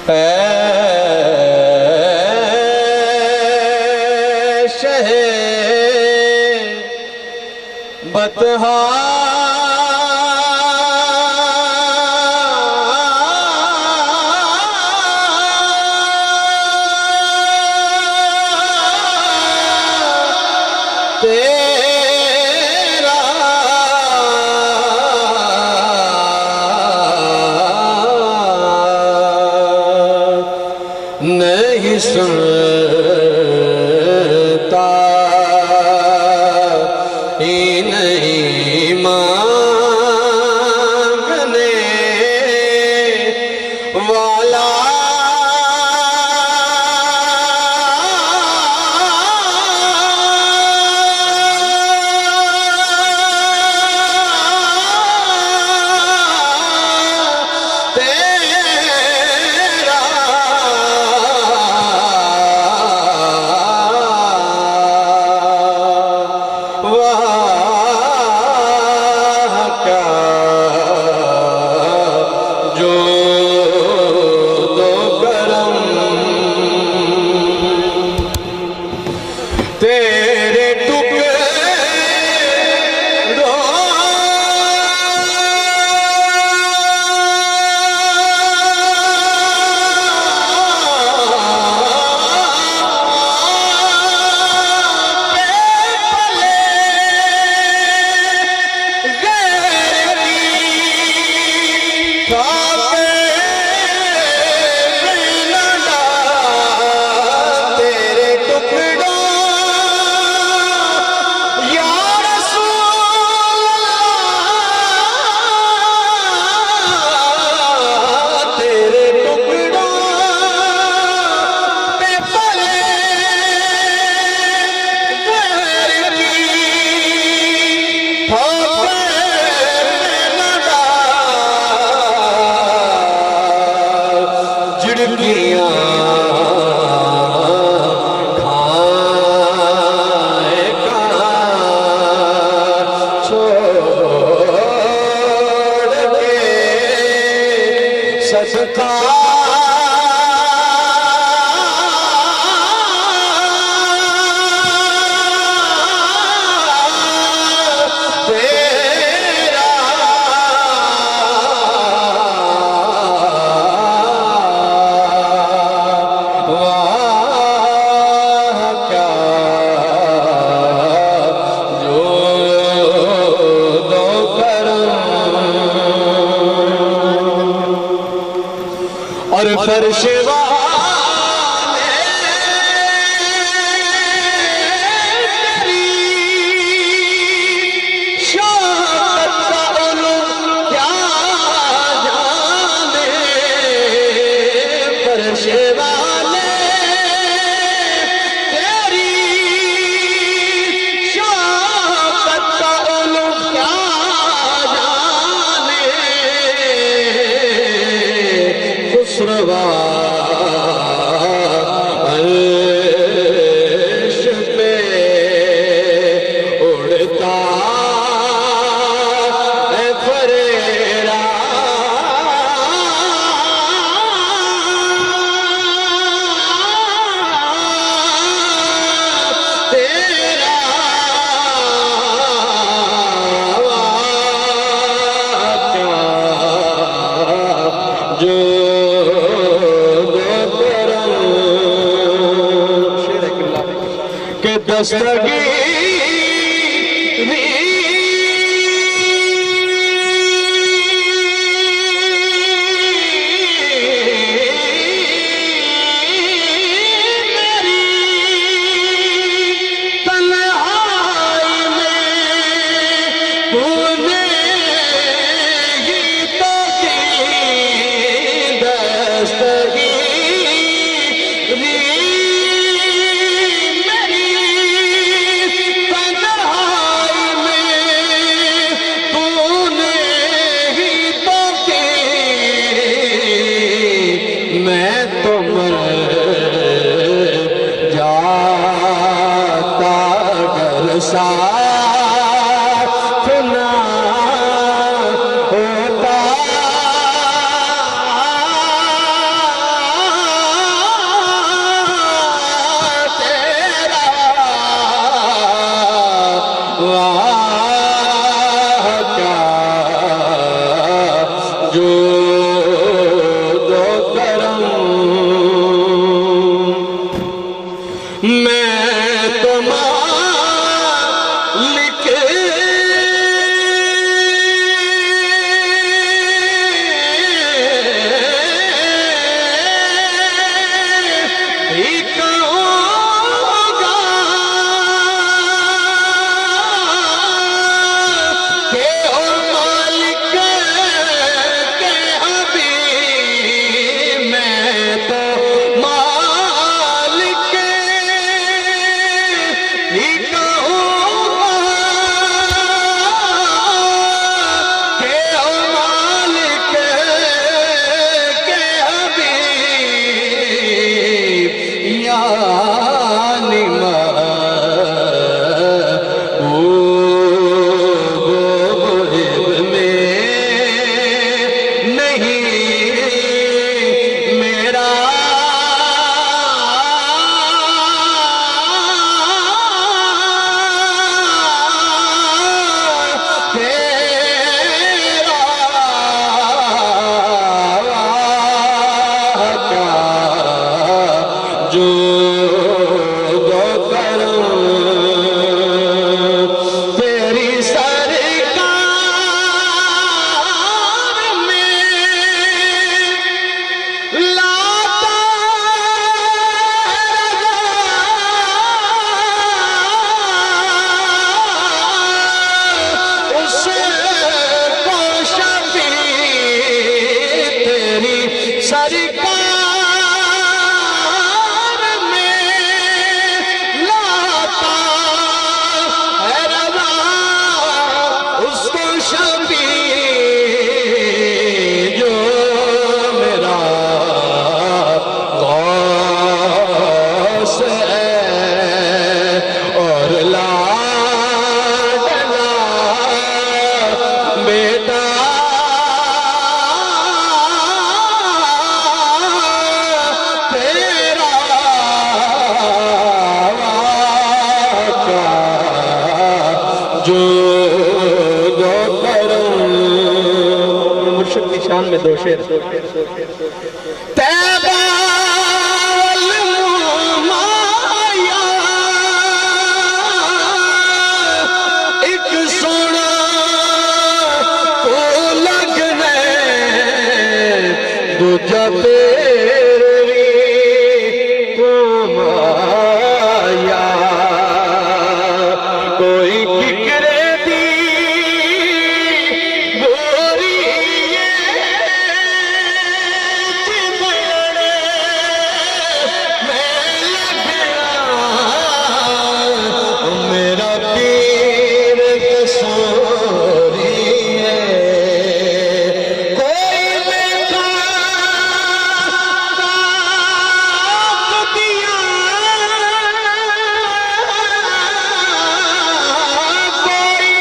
اے شہ بطحا تیرا نہیں سنتا ہی نہیں مانگنے والا اور فرش والے تیری شوقت کا علم کیا جانے فرش والے تیری شوقت کا علم کیا جانے خسروا عرش پہ اڑتا ہے فریرا تیرا واقعہ جو کہ دستگیری میری تنہائی میں تو نے ہی تو کی دستگیری ساتھ نہ ہوتا کیا جو دو کرم تیری سرکار میں لاتا اس کو شفیع تیری سرکار میں لاتا ہے روا اس کو شفیع جو میرا غوث ہے اور لاڈلا بیٹا تیرا واقعہ جو دو کرم مرشد کی شان میں دو شعر تیبہ والمایا ایک سونا تو لگنے دوجہ تیری تو مایا کوئی ککرے دی گوری چمڑے میں لگنا میرا پیر کسوری ہے کوئی میٹھا طاق دیا کوئی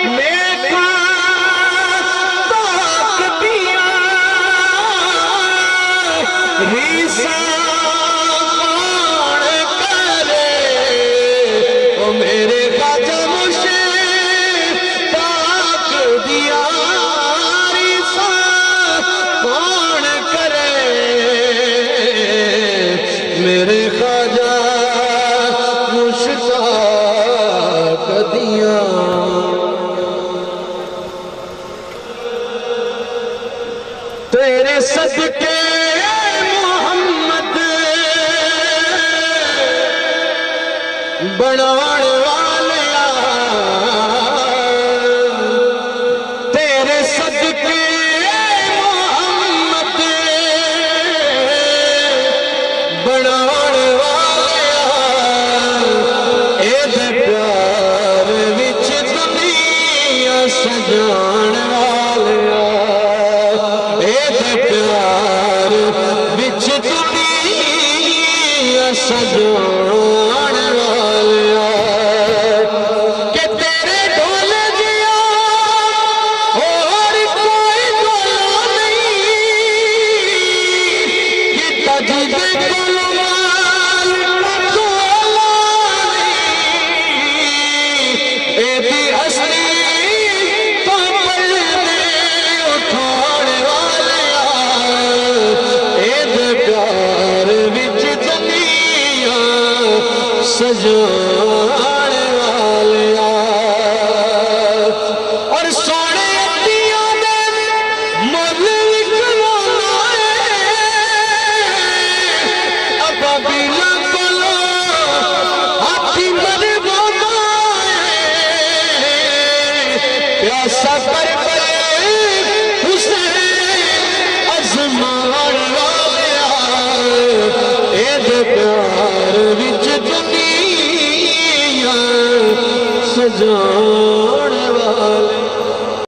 میٹھا طاق دیا ریسا کون کرے او میرے خواجہ مشتاق دیا ریسا کون کرے میرے خواجہ مشتاق دیا تیرے صدقے محمد بنانے والیا تیرے صدقے محمد بنانے والیا اے دے پیار وچ دنیا سجان والیا اے دے پیار وچ دنیا سجان والیا کہ تیرے ڈھول جیا اور کوئی ڈھول نہیں کہ تجد کل مال ڈھولا نہیں اے دی اصلی تو پردے اٹھانے والیا اے دے پیار وچ دنیا سجان والیا اور سونے اتیاں دے مل وکلانا ہے ابا بیلا کلو ہاتھی مر بونا ہے پیاسا کر پڑے حسین ازمان والیا اے دے پیار وچ دنیا سجان والے